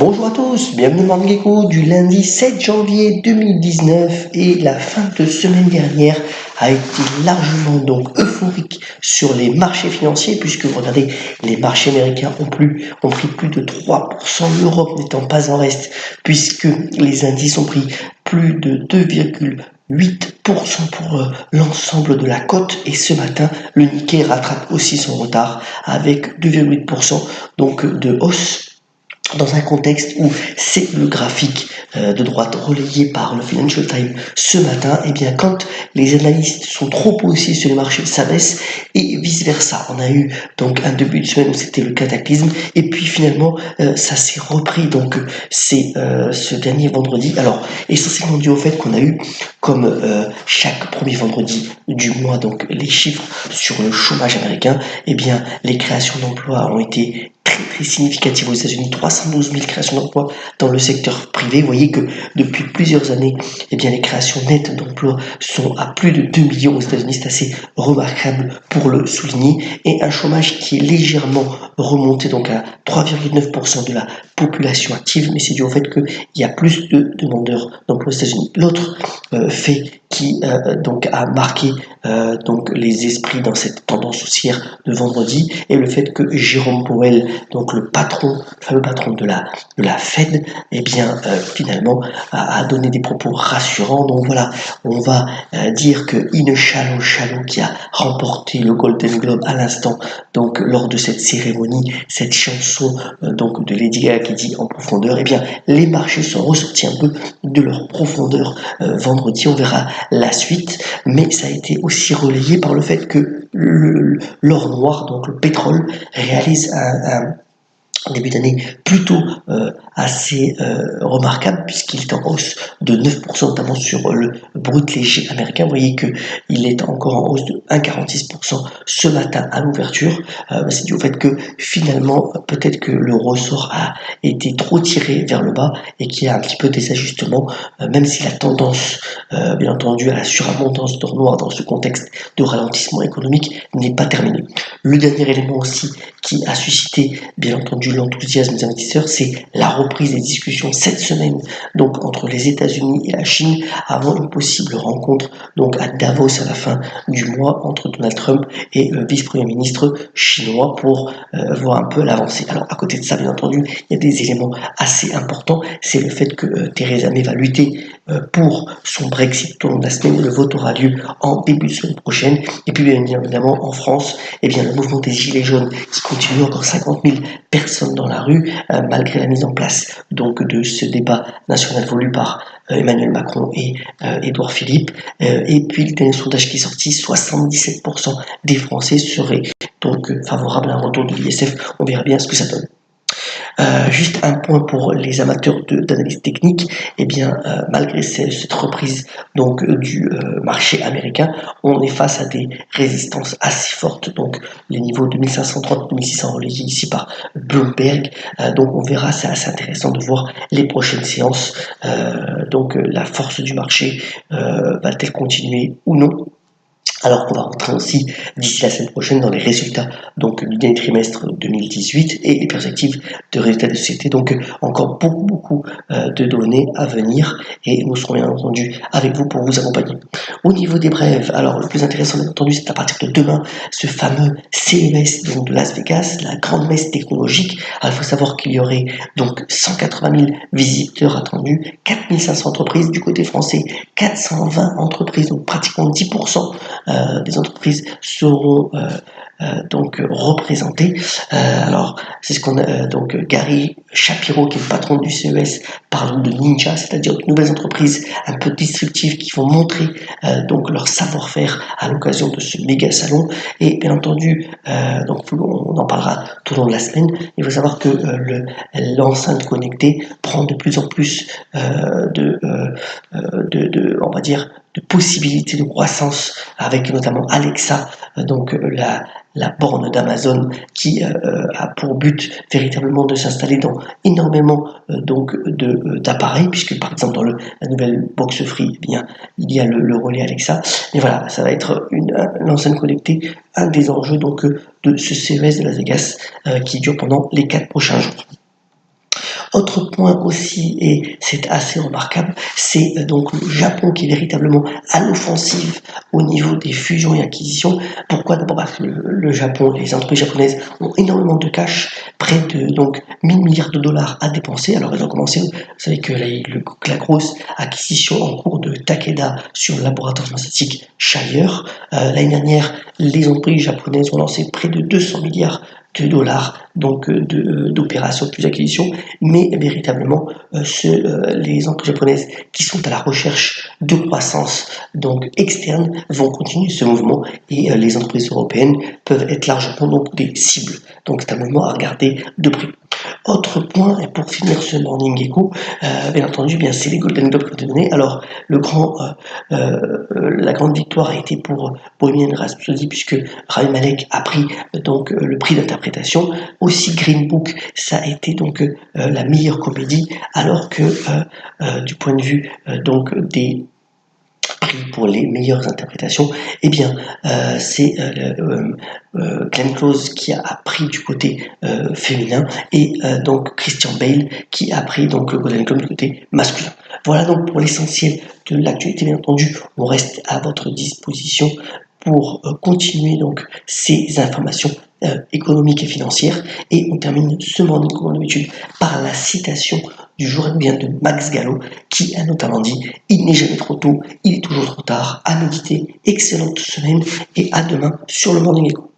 Bonjour à tous, bienvenue dans Gecko du lundi 7 janvier 2019 et la fin de semaine dernière a été largement donc euphorique sur les marchés financiers puisque vous regardez les marchés américains ont pris plus de 3%, l'Europe n'étant pas en reste puisque les indices ont pris plus de 2,8% pour l'ensemble de la cote et ce matin le Nikkei rattrape aussi son retard avec 2,8% donc de hausse dans un contexte où c'est le graphique de droite relayé par le Financial Times ce matin, et bien quand les analystes sont trop haussiers sur les marchés, ça baisse et vice versa. On a eu donc un début de semaine où c'était le cataclysme et puis finalement ça s'est repris donc c'est ce dernier vendredi. Alors essentiellement dû au fait qu'on a eu comme chaque premier vendredi du mois donc les chiffres sur le chômage américain, et bien les créations d'emplois ont été très significative aux États-Unis, 312 000 créations d'emplois dans le secteur privé. Vous voyez que depuis plusieurs années, eh bien, les créations nettes d'emplois sont à plus de 2 millions aux États-Unis. C'est assez remarquable pour le souligner. Et un chômage qui est légèrement remonté donc à 3,9% de la population active, mais c'est dû au fait qu'il y a plus de demandeurs d'emploi aux États-Unis. L'autre fait qui donc a marqué donc les esprits dans cette tendance haussière de vendredi est le fait que Jérôme Powell, donc le fameux patron de la Fed, eh bien finalement a donné des propos rassurants. Donc voilà, on va dire que Ine Shallow qui a remporté le Golden Globe à l'instant, donc lors de cette cérémonie, cette chanson donc de Lady Gaga qui dit en profondeur, eh bien les marchés sont ressortis un peu de leur profondeur vendredi. On verra la suite, mais ça a été aussi relayé par le fait que l'or noir, donc le pétrole, réalise un début d'année plutôt assez remarquable puisqu'il est en hausse de 9%, notamment sur le brut léger américain. Vous voyez qu'il est encore en hausse de 1,46% ce matin à l'ouverture. C'est dû au fait que finalement peut-être que le ressort a été trop tiré vers le bas et qu'il y a un petit peu des ajustements, même si la tendance bien entendu à la surabondance d'or noir dans ce contexte de ralentissement économique n'est pas terminée. Le dernier élément aussi qui a suscité bien entendu l'enthousiasme des investisseurs, c'est la reprise des discussions cette semaine donc entre les États-Unis et la Chine avant une possible rencontre donc à Davos à la fin du mois entre Donald Trump et le vice-premier ministre chinois pour voir un peu l'avancée. Alors à côté de ça, bien entendu, il y a des éléments assez importants. C'est le fait que Theresa May va lutter pour son Brexit tout au long de la semaine. Le vote aura lieu en début de semaine prochaine. Et puis bien évidemment en France, eh bien le mouvement des Gilets jaunes qui continue, encore 50 000 personnes dans la rue, malgré la mise en place donc de ce débat national voulu par Emmanuel Macron et Édouard Philippe. Et puis le dernier sondage qui est sorti, 77% des Français seraient donc favorables à un retour de l'ISF. On verra bien ce que ça donne. Juste un point pour les amateurs d'analyse technique, eh bien malgré cette reprise donc du marché américain, on est face à des résistances assez fortes, donc les niveaux de 1530-1600 relayés ici par Bloomberg. Donc on verra, c'est assez intéressant de voir les prochaines séances. Donc la force du marché va-t-elle continuer ou non? Alors qu'on va rentrer aussi d'ici la semaine prochaine dans les résultats donc du dernier trimestre 2018 et les perspectives de résultats de société. Donc encore beaucoup de données à venir et nous serons bien entendu avec vous pour vous accompagner. Au niveau des brèves, alors le plus intéressant bien entendu c'est à partir de demain ce fameux CES donc de Las Vegas, la grande messe technologique. Alors il faut savoir qu'il y aurait donc 180 000 visiteurs attendus, 4500 entreprises du côté français, 420 entreprises, donc pratiquement 10% des entreprises seront donc représentées. Alors c'est ce qu'on a donc Gary Shapiro qui est le patron du CES parle de ninja, c'est-à-dire de nouvelles entreprises un peu disruptives qui vont montrer donc leur savoir-faire à l'occasion de ce méga salon. Et bien entendu donc on en parlera tout au long de la semaine. Il faut savoir que l'enceinte connectée prend de plus en plus on va dire de possibilités de croissance avec notamment Alexa, donc la borne d'Amazon qui a pour but véritablement de s'installer dans énormément donc d'appareils, puisque par exemple dans la nouvelle box free, eh bien il y a le relais Alexa. Et voilà, ça va être l'enceinte connectée, un des enjeux donc de ce CES de Las Vegas qui dure pendant les 4 prochains jours. Autre point aussi, et c'est assez remarquable, c'est donc le Japon qui est véritablement à l'offensive au niveau des fusions et acquisitions. Pourquoi? D'abord parce que le Japon, les entreprises japonaises ont énormément de cash, près de donc 1000 milliards de dollars à dépenser. Alors ils ont commencé, vous savez que la grosse acquisition en cours de Takeda sur le laboratoire pharmaceutique Shire. L'année dernière, les entreprises japonaises ont lancé près de 200 milliards de dollars donc d'opérations plus acquisitions, mais véritablement les entreprises japonaises qui sont à la recherche de croissance donc externe vont continuer ce mouvement et les entreprises européennes peuvent être largement donc des cibles. Donc c'est un mouvement à regarder de près. Autre point, et pour finir ce Morning Echo, bien entendu, bien c'est les Golden Globes qui ont été donnés. Alors la grande victoire a été pour Bohemian Rhapsody puisque Rami Malek a pris donc le prix d'interprétation. Aussi Green Book, ça a été donc la meilleure comédie, alors que du point de vue donc des prix pour les meilleures interprétations, eh bien c'est Glenn Close qui a pris du côté féminin et donc Christian Bale qui a pris donc le Golden Globe du côté masculin. Voilà donc pour l'essentiel de l'actualité. Bien entendu, on reste à votre disposition pour continuer donc ces informations économiques et financières. Et on termine ce morning comme d'habitude par la citation du jour bien de Max Gallo qui a notamment dit « Il n'est jamais trop tôt, il est toujours trop tard à méditer. Excellente semaine et à demain sur le Morning Echo ».